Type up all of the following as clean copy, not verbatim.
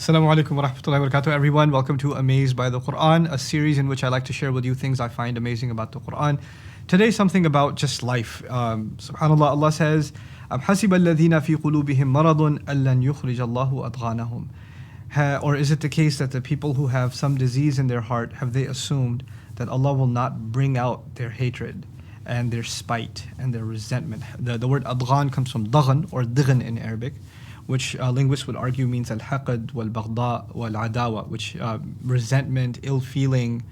Assalamu alaikum wa rahmatullahi wa barakatuh, everyone. Welcome to Amazed by the Quran, a series in which I like to share with you things I find amazing about the Quran. Today, something about just life. SubhanAllah, Allah says, حَسِبَ الَّذِينَ فِي قُلُوبِهِم مَرَضٌ أَلَّنْ يُخْرِجَ اللَّهُ أَضْغَانَهُم. Or is it the case that the people who have some disease in their heart, have they assumed that Allah will not bring out their hatred and their spite and their resentment? The word adghan comes from daghan or dighan in Arabic, which linguists would argue means al-haqad wal-baghda wal-adawa, which resentment, ill feeling,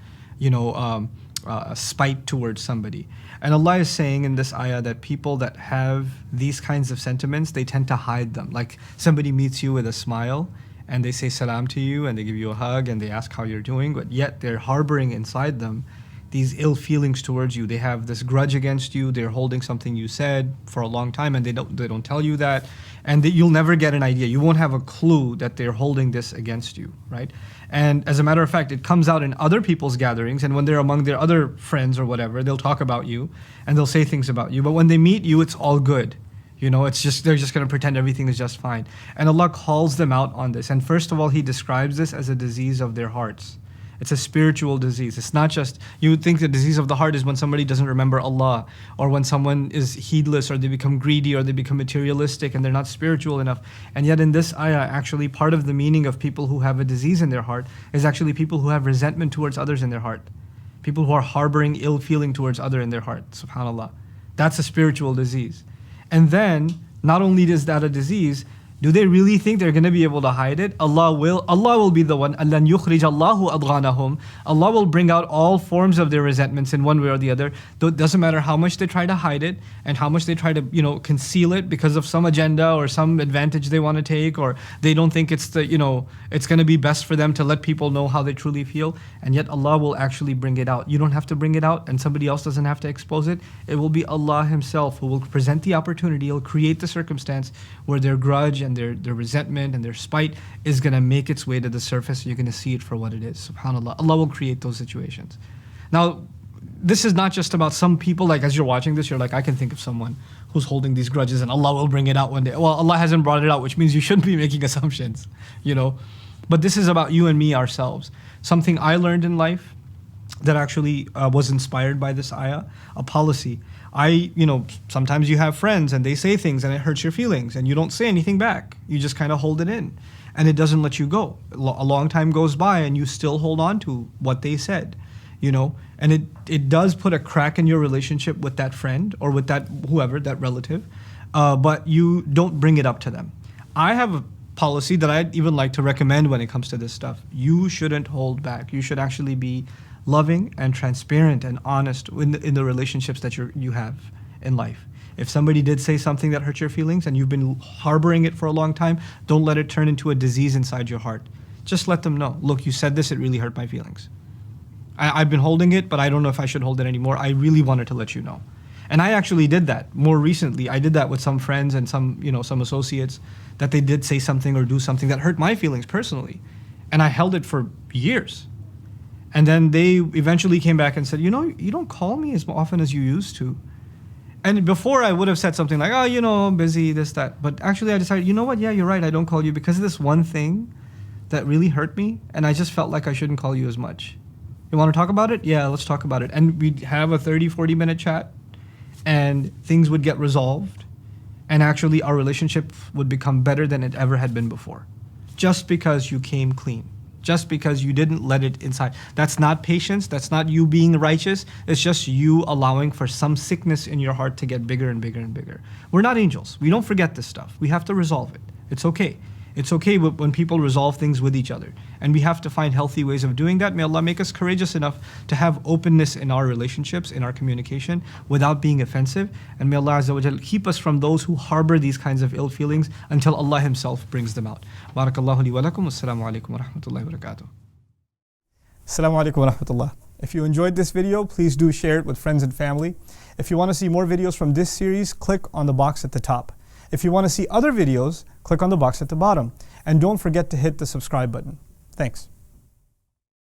spite towards somebody. And Allah is saying in this ayah that people that have these kinds of sentiments, they tend to hide them. Like somebody meets you with a smile and they say salam to you and they give you a hug and they ask how you're doing, but yet they're harboring inside them these ill feelings towards you. They have this grudge against you. They're holding something you said for a long time and they don't tell you that. And you'll never get an idea. You won't have a clue that they're holding this against you, right? And as a matter of fact, it comes out in other people's gatherings, and when they're among their other friends or whatever, they'll talk about you and they'll say things about you. But when they meet you, it's all good. They're just going to pretend everything is just fine. And Allah calls them out on this. And first of all, He describes this as a disease of their hearts. It's a spiritual disease. It's not just, you would think the disease of the heart is when somebody doesn't remember Allah, or when someone is heedless, or they become greedy, or they become materialistic, and they're not spiritual enough. And yet in this ayah, actually part of the meaning of people who have a disease in their heart is actually people who have resentment towards others in their heart. People who are harboring ill feeling towards others in their heart, subhanAllah. That's a spiritual disease. And then, not only is that a disease, do they really think they're going to be able to hide it? Allah will be the one. أَلَّنْ يُخْرِجَ اللَّهُ أَضْغَانَهُم. Allah will bring out all forms of their resentments in one way or the other. Though it doesn't matter how much they try to hide it and how much they try to, conceal it because of some agenda or some advantage they want to take, or they don't think it's it's going to be best for them to let people know how they truly feel. And yet Allah will actually bring it out. You don't have to bring it out, and somebody else doesn't have to expose it. It will be Allah Himself who will present the opportunity. He'll create the circumstance where their grudge and their resentment and their spite is going to make its way to the surface. You're going to see it for what it is. SubhanAllah. Allah will create those situations. Now, this is not just about some people, like as you're watching this, you're like, I can think of someone who's holding these grudges and Allah will bring it out one day. Well, Allah hasn't brought it out, which means you shouldn't be making assumptions, But this is about you and me ourselves. Something I learned in life that actually was inspired by this ayah, a policy. Sometimes you have friends and they say things and it hurts your feelings and you don't say anything back. You just kind of hold it in and it doesn't let you go. A long time goes by and you still hold on to what they said, and it does put a crack in your relationship with that friend or with that whoever, that relative, but you don't bring it up to them. I have a policy that I'd even like to recommend when it comes to this stuff. You shouldn't hold back. You should actually be loving and transparent and honest in the relationships that you have in life. If somebody did say something that hurt your feelings and you've been harboring it for a long time, don't let it turn into a disease inside your heart. Just let them know, look, you said this, it really hurt my feelings. I've been holding it, but I don't know if I should hold it anymore. I really wanted to let you know. And I actually did that more recently. I did that with some friends and some associates, that they did say something or do something that hurt my feelings personally. And I held it for years. And then they eventually came back and said, you don't call me as often as you used to. And before I would have said something like, I'm busy, this, that. But actually I decided, you know what? Yeah, you're right. I don't call you because of this one thing that really hurt me. And I just felt like I shouldn't call you as much. You want to talk about it? Yeah, let's talk about it. And we'd have a 30, 40-minute chat and things would get resolved. And actually our relationship would become better than it ever had been before. Just because you came clean. Just because you didn't let it inside. That's not patience. That's not you being righteous. It's just you allowing for some sickness in your heart to get bigger and bigger and bigger. We're not angels. We don't forget this stuff. We have to resolve it. It's okay. It's okay when people resolve things with each other. And we have to find healthy ways of doing that. May Allah make us courageous enough to have openness in our relationships, in our communication, without being offensive. And may Allah Azza wa Jal keep us from those who harbor these kinds of ill feelings until Allah Himself brings them out. Barakallahu li wa lakum. Assalamu alaikum wa rahmatullahi wa barakatuh. Assalamu alaikum wa rahmatullah. If you enjoyed this video, please do share it with friends and family. If you want to see more videos from this series, click on the box at the top. If you want to see other videos, click on the box at the bottom. And don't forget to hit the subscribe button. Thanks.